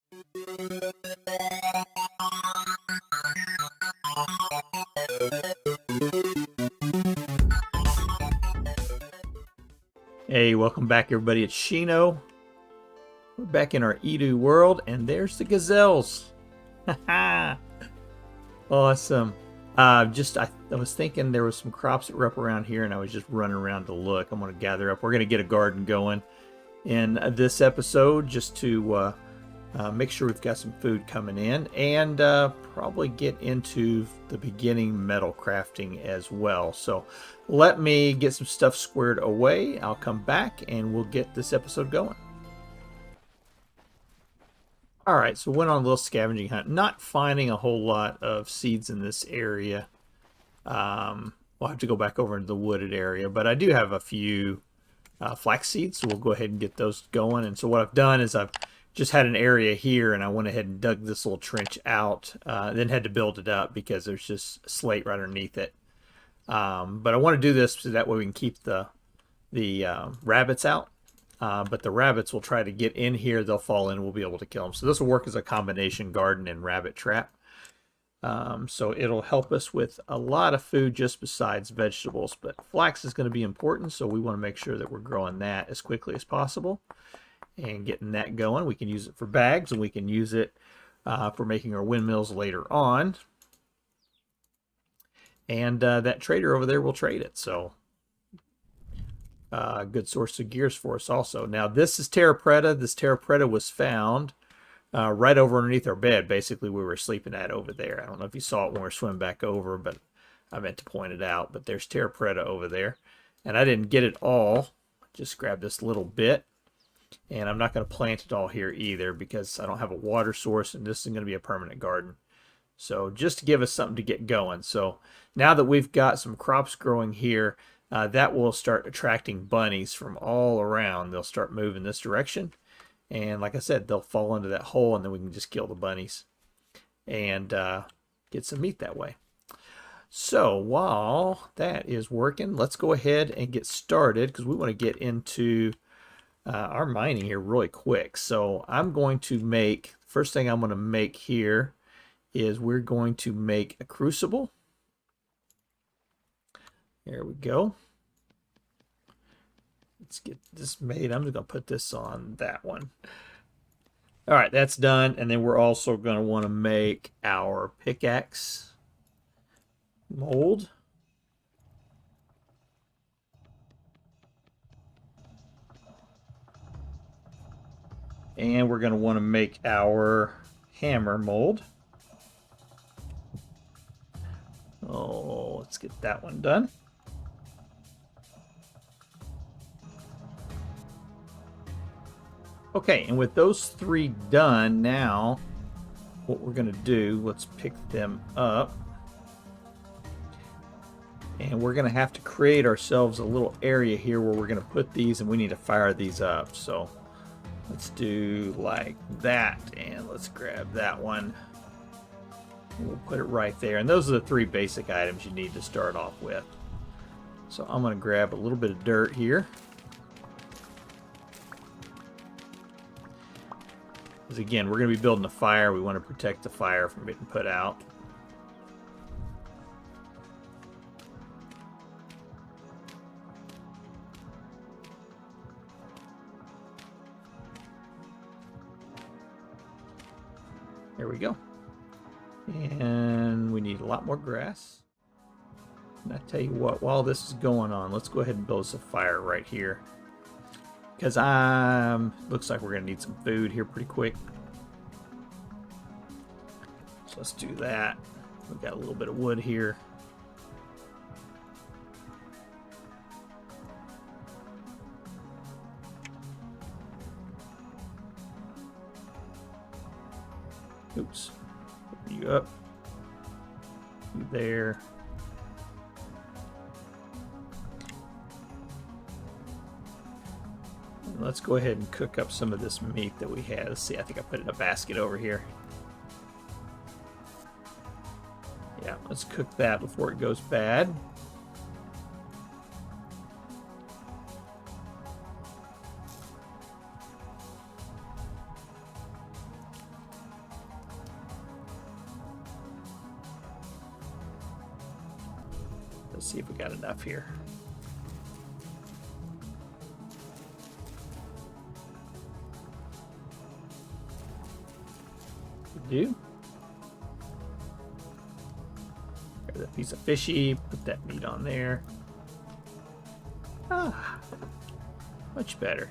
Hey, welcome back everybody, it's Shino. We're back in our Edo World, and there's the gazelles. Awesome. I was thinking there was some crops that were up around here, and I was just running around to look. I'm going to gather up. We're going to get a garden going in this episode just to make sure we've got some food coming in, and probably get into the beginning metal crafting as well. So let me get some stuff squared away. I'll come back and we'll get this episode going. Alright, so went on a little scavenging hunt. Not finding a whole lot of seeds in this area. We'll have to go back over into the wooded area, but I do have a few flax seeds, so we'll go ahead and get those going. And so what I've done is I've just had an area here, and I went ahead and dug this little trench out, then had to build it up because there's just slate right underneath it. But I want to do this so that way we can keep the rabbits out. But the rabbits will try to get in here, they'll fall in, we'll be able to kill them. So this will work as a combination garden and rabbit trap. So it'll help us with a lot of food just besides vegetables. But flax is going to be important, so we want to make sure that we're growing that as quickly as possible and getting that going. We can use it for bags, and we can use it for making our windmills later on. And that trader over there will trade it, so good source of gears for us also. Now this is Terra Preta. This Terra Preta was found right over underneath our bed. Basically, we were sleeping at over there. I don't know if you saw it when we were swimming back over, but I meant to point it out. But there's Terra Preta over there. And I didn't get it all. Just grabbed this little bit. And I'm not going to plant it all here either because I don't have a water source, and this is going to be a permanent garden. So just to give us something to get going. So now that we've got some crops growing here, that will start attracting bunnies from all around. They'll start moving this direction. And like I said, they'll fall into that hole, and then we can just kill the bunnies and get some meat that way. So while that is working, let's go ahead and get started because we want to get into our mining here really quick. So I'm going to make, first thing I'm going to make here is we're going to make a crucible. There we go. Let's get this made. I'm just going to put this on that one. All right, that's done. And then we're also going to want to make our pickaxe mold. And we're going to want to make our hammer mold. Oh, let's get that one done. Okay, and with those three done, now what we're going to do, let's pick them up. And we're going to have to create ourselves a little area here where we're going to put these, and we need to fire these up. So let's do like that, and let's grab that one. We'll put it right there. And those are the three basic items you need to start off with. So I'm going to grab a little bit of dirt here. Because again, we're going to be building a fire. We want to protect the fire from getting put out. There we go. And we need a lot more grass. And I tell you what, while this is going on, let's go ahead and build us a fire right here. Because looks like we're going to need some food here pretty quick. So let's do that. We've got a little bit of wood here. Oops. Open you up. You there. And let's go ahead and cook up some of this meat that we had. Let's see, I think I put it in a basket over here. Yeah, let's cook that before it goes bad. Let's see if we got enough here. We do. Grab that piece of fishy, put that meat on there. Ah, much better.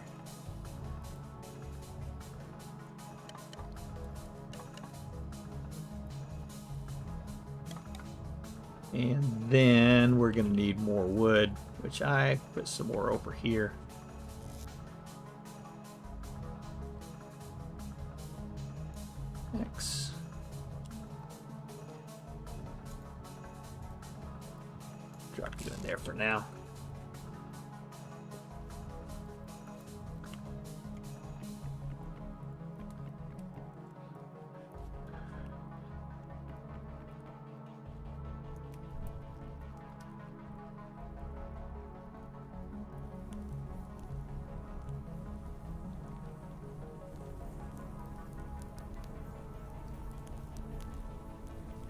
And then we're going to need more wood, which I put some more over here. X. Drop you in there for now.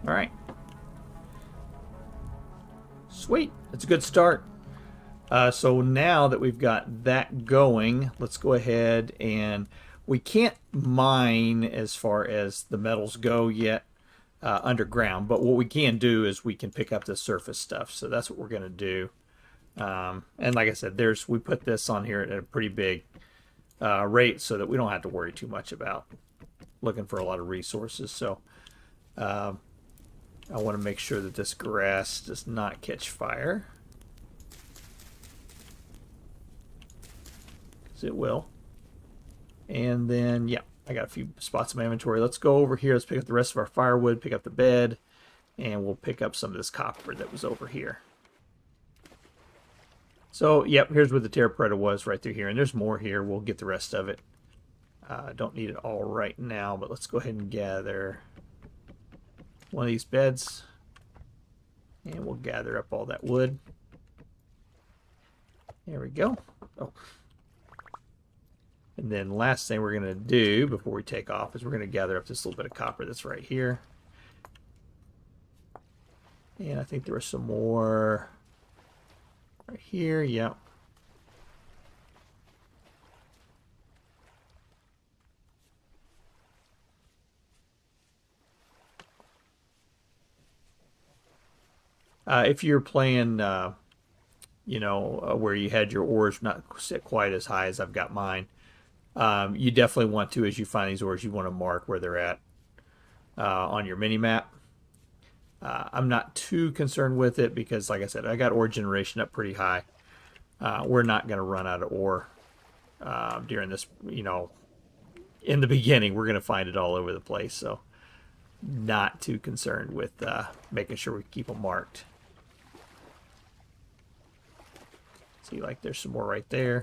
All right. Sweet. That's a good start. So now that we've got that going, let's go ahead and we can't mine as far as the metals go yet underground, but what we can do is we can pick up the surface stuff. So that's what we're going to do. And like I said, we put this on here at a pretty big rate so that we don't have to worry too much about looking for a lot of resources. So I want to make sure that this grass does not catch fire. Because it will. And then, yeah, I got a few spots in my inventory. Let's go over here. Let's pick up the rest of our firewood, pick up the bed, and we'll pick up some of this copper that was over here. So, yep, here's where the Terra Preta was, right through here. And there's more here. We'll get the rest of it. Don't need it all right now, but let's go ahead and gather one of these beds, and we'll gather up all that wood. There we go. Oh. And then last thing we're going to do before we take off is we're going to gather up this little bit of copper that's right here. And I think there was some more right here. Yep. If you're playing, where you had your ores not set quite as high as I've got mine, you definitely want to, as you find these ores, you want to mark where they're at on your mini map. I'm not too concerned with it because, like I said, I got ore generation up pretty high. We're not going to run out of ore during this, in the beginning. We're going to find it all over the place, so not too concerned with making sure we keep them marked. See, like there's some more right there.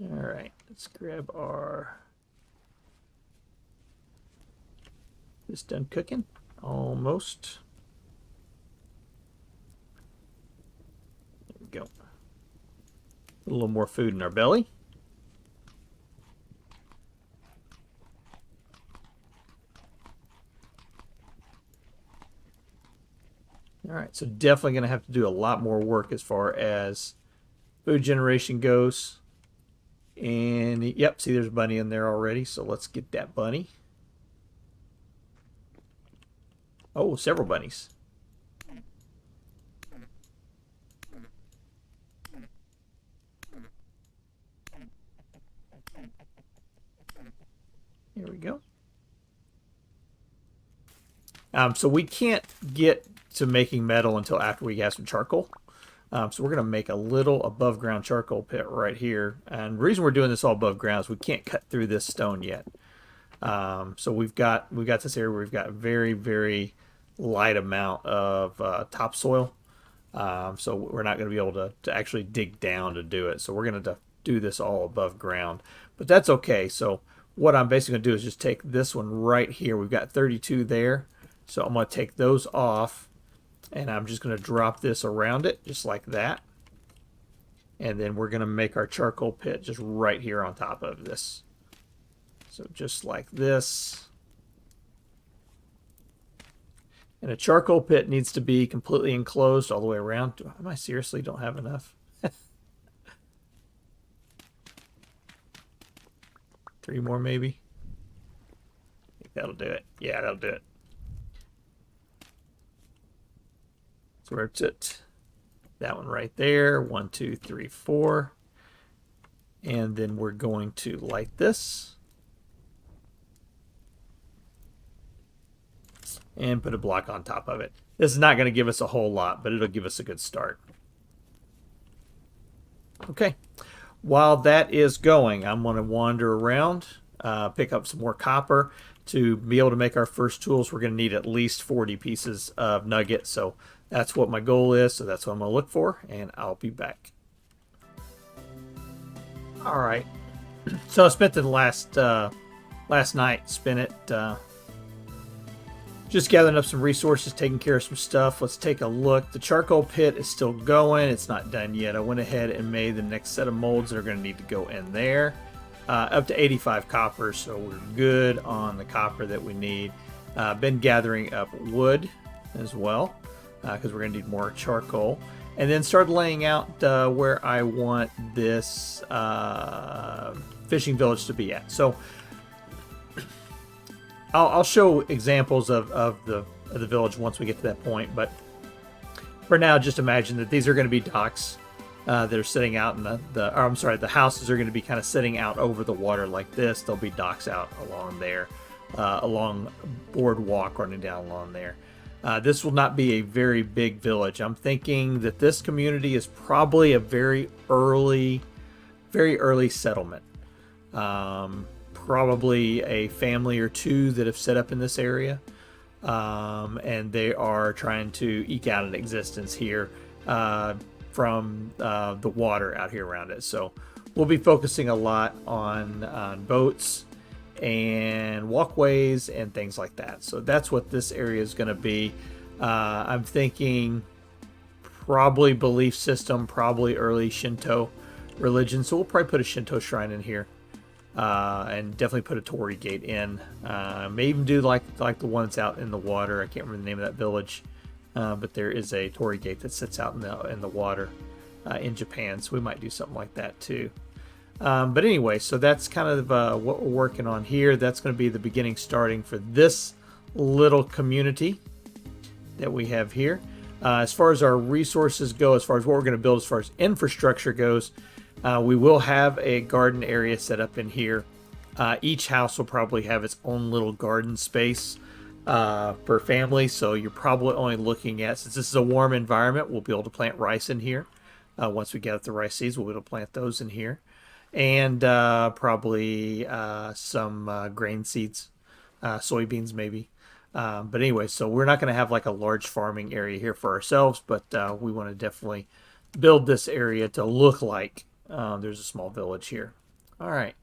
All right, let's grab our... This done cooking? Almost. There we go. A little more food in our belly. All right, so definitely going to have to do a lot more work as far as food generation goes. And, yep, see there's a bunny in there already, so let's get that bunny. Oh, several bunnies. Here we go. So we can't get to making metal until after we have some charcoal. So we're going to make a little above ground charcoal pit right here. And the reason we're doing this all above ground is we can't cut through this stone yet. So we've got this area where we've got a very, very light amount of topsoil. So we're not going to be able to actually dig down to do it. So we're going to do this all above ground. But that's okay. So what I'm basically going to do is just take this one right here. We've got 32 there. So I'm going to take those off. And I'm just going to drop this around it, just like that. And then we're going to make our charcoal pit just right here on top of this. So just like this. And a charcoal pit needs to be completely enclosed all the way around. Am I seriously don't have enough? 3 more maybe. I think that'll do it. Yeah, that'll do it. So where it's at. That one right there. 1, 2, 3, 4. And then we're going to light this. And put a block on top of it. This is not going to give us a whole lot, but it'll give us a good start. Okay. While that is going, I'm going to wander around, pick up some more copper. To be able to make our first tools, we're going to need at least 40 pieces of nugget. So that's what my goal is. So that's what I'm going to look for, and I'll be back. All right. So I spent the last night just gathering up some resources, taking care of some stuff. Let's take a look. The charcoal pit is still going. It's not done yet. I went ahead and made the next set of molds that are going to need to go in there. Up to 85 copper, so we're good on the copper that we need. Been gathering up wood as well, because we're going to need more charcoal. And then start laying out where I want this fishing village to be at. So I'll show examples of the village once we get to that point. But for now, just imagine that these are going to be docks that are sitting out in the houses are going to be kind of sitting out over the water like this. There'll be docks out along there, along boardwalk running down along there. This will not be a very big village. I'm thinking that this community is probably a very early settlement. Probably a family or two that have set up in this area, and they are trying to eke out an existence here from the water out here around it. So we'll be focusing a lot on boats and walkways and things like that. So that's what this area is going to be. I'm thinking probably belief system, probably early Shinto religion. So we'll probably put a Shinto shrine in here, and definitely put a torii gate in. May even do like the one that's out in the water. I can't remember the name of that village, but there is a torii gate that sits out in the water in Japan. So we might do something like that too. But anyway, so that's kind of what we're working on here. That's going to be the beginning starting for this little community that we have here. As far as our resources go, as far as what we're going to build, as far as infrastructure goes, we will have a garden area set up in here. Each house will probably have its own little garden space per family. So you're probably only looking at, since this is a warm environment, we'll be able to plant rice in here. Once we get the rice seeds, we'll be able to plant those in here. And probably some grain seeds, soybeans maybe. But anyway, so we're not going to have like a large farming area here for ourselves, but we want to definitely build this area to look like there's a small village here. All right,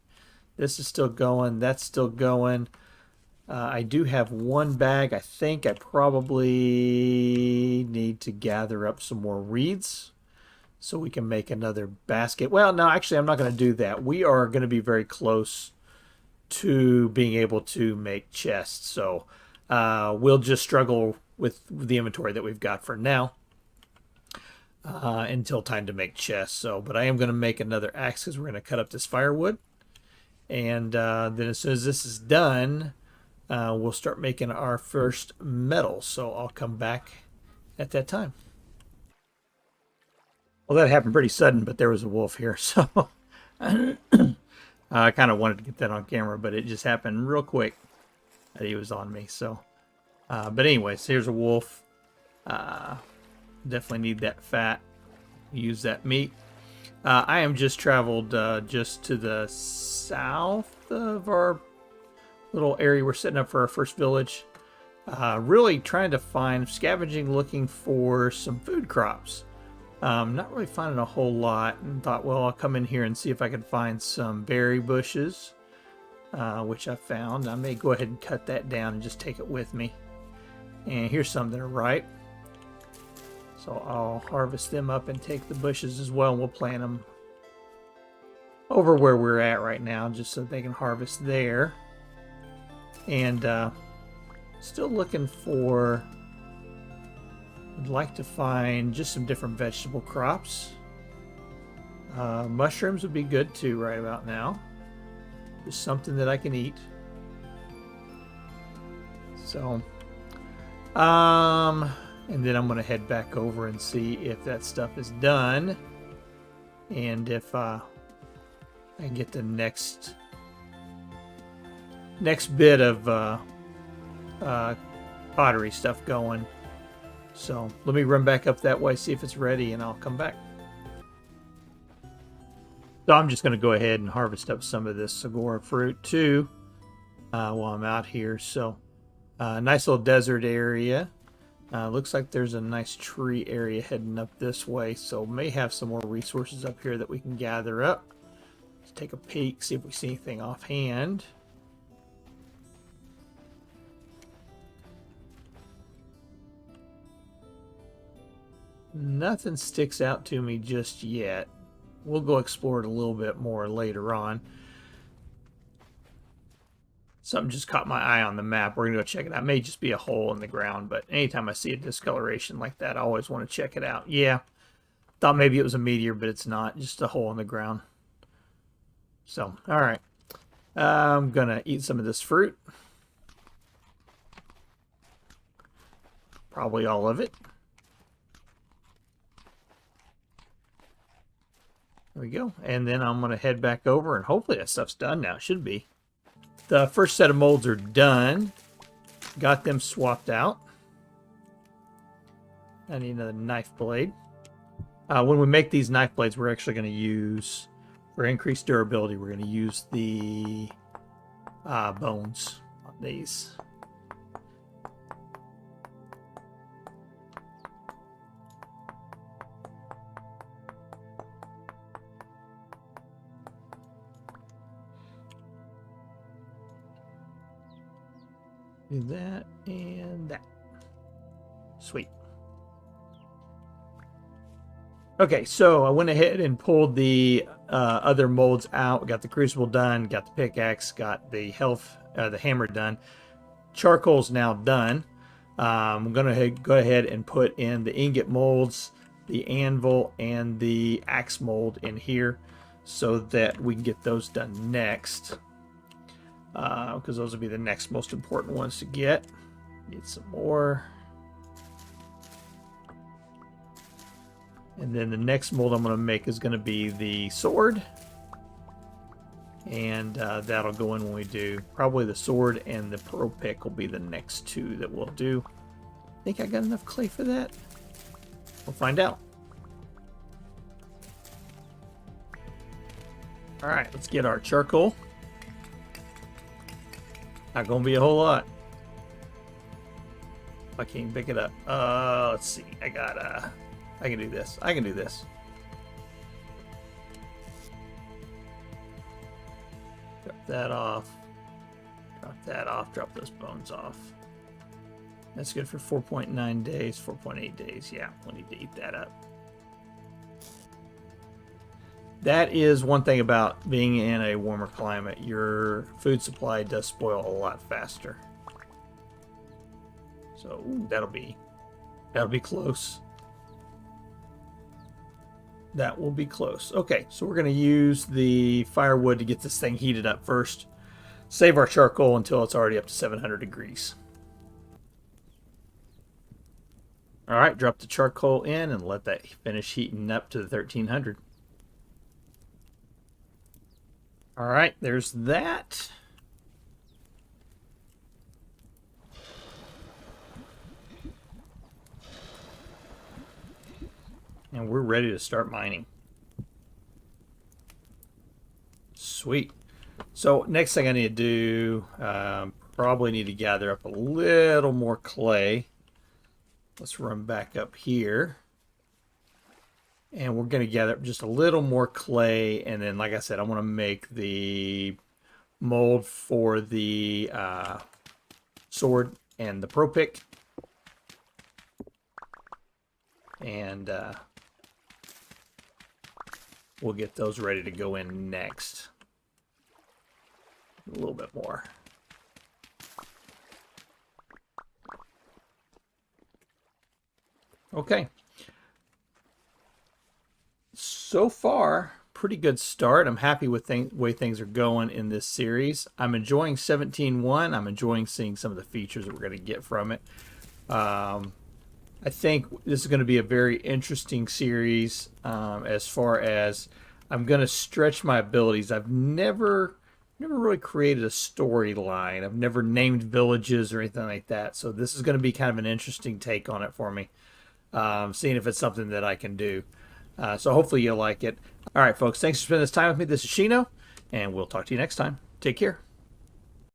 this is still going. That's still going. I do have one bag. I think I probably need to gather up some more reeds so we can make another basket. Well, no, actually, I'm not going to do that. We are going to be very close to being able to make chests. So we'll just struggle with the inventory that we've got for now until time to make chests. So, but I am going to make another axe because we're going to cut up this firewood. And then as soon as this is done, we'll start making our first metal. So I'll come back at that time. Well, that happened pretty sudden, but there was a wolf here, so I kind of wanted to get that on camera, but it just happened real quick that he was on me. So, but anyways, here's a wolf. Definitely need that fat. Use that meat. I am just traveled just to the south of our little area we're setting up for our first village. Really trying to find, scavenging, looking for some food crops. Not really finding a whole lot, and thought, well, I'll come in here and see if I can find some berry bushes, which I found. I may go ahead and cut that down and just take it with me. And here's some that are ripe. So I'll harvest them up and take the bushes as well, and we'll plant them. over where we're at right now, just so they can harvest there. And still looking for, I'd like to find just some different vegetable crops. Mushrooms would be good too right about now. Just something that I can eat. So, and then I'm going to head back over and see if that stuff is done. And if I can get the next bit of pottery stuff going. So let me run back up that way, see if it's ready, and I'll come back. So I'm just going to go ahead and harvest up some of this saguaro fruit too while I'm out here. So nice little desert area. Looks like there's a nice tree area heading up this way, so may have some more resources up here that we can gather up. Let's take a peek, see if we see anything offhand. Nothing sticks out to me just yet. We'll go explore it a little bit more later on. Something just caught my eye on the map. We're going to go check it out. It may just be a hole in the ground, but anytime I see a discoloration like that, I always want to check it out. Yeah, thought maybe it was a meteor, but it's not. Just a hole in the ground. So, all right. I'm going to eat some of this fruit. Probably all of it. There we go. And then I'm going to head back over, and hopefully that stuff's done now. It should be. The first set of molds are done. Got them swapped out. I need another knife blade. When we make these knife blades, we're actually going to use, for increased durability, we're going to use the bones on these. Do that and that. Sweet. Okay, so I went ahead and pulled the other molds out. We got the crucible done, got the pickaxe, got the the hammer done. Charcoal's now done. I'm gonna go ahead and put in the ingot molds, the anvil, and the axe mold in here, so that we can get those done next. Because those will be the next most important ones to get. Need some more. And then the next mold I'm going to make is going to be the sword. And that'll go in when we do. Probably the sword and the pearl pick will be the next two that we'll do. Think I got enough clay for that? We'll find out. Alright, let's get our charcoal. Not gonna be a whole lot. I can't pick it up. Let's see. I can do this. I can do this. Drop that off. Drop that off. Drop those bones off. That's good for 4.9 days, 4.8 days. Yeah, we'll need to eat that up. That is one thing about being in a warmer climate. Your food supply does spoil a lot faster. So ooh, that'll be close. That will be close. Okay, so we're going to use the firewood to get this thing heated up first. Save our charcoal until it's already up to 700 degrees. All right, drop the charcoal in and let that finish heating up to the 1300. All right, there's that. And we're ready to start mining. Sweet. So next thing I need to do, probably need to gather up a little more clay. Let's run back up here. And we're going to gather up just a little more clay. And then, like I said, I want to make the mold for the sword and the pro pick. And we'll get those ready to go in next. A little bit more. Okay. So far, pretty good start. I'm happy with the way things are going in this series. I'm enjoying 17.1. I'm enjoying seeing some of the features that we're going to get from it. I think this is going to be a very interesting series as far as I'm going to stretch my abilities. I've never really created a storyline. I've never named villages or anything like that. So this is going to be kind of an interesting take on it for me, seeing if it's something that I can do. So hopefully you'll like it. All right, folks, thanks for spending this time with me. This is Shino, and we'll talk to you next time. Take care.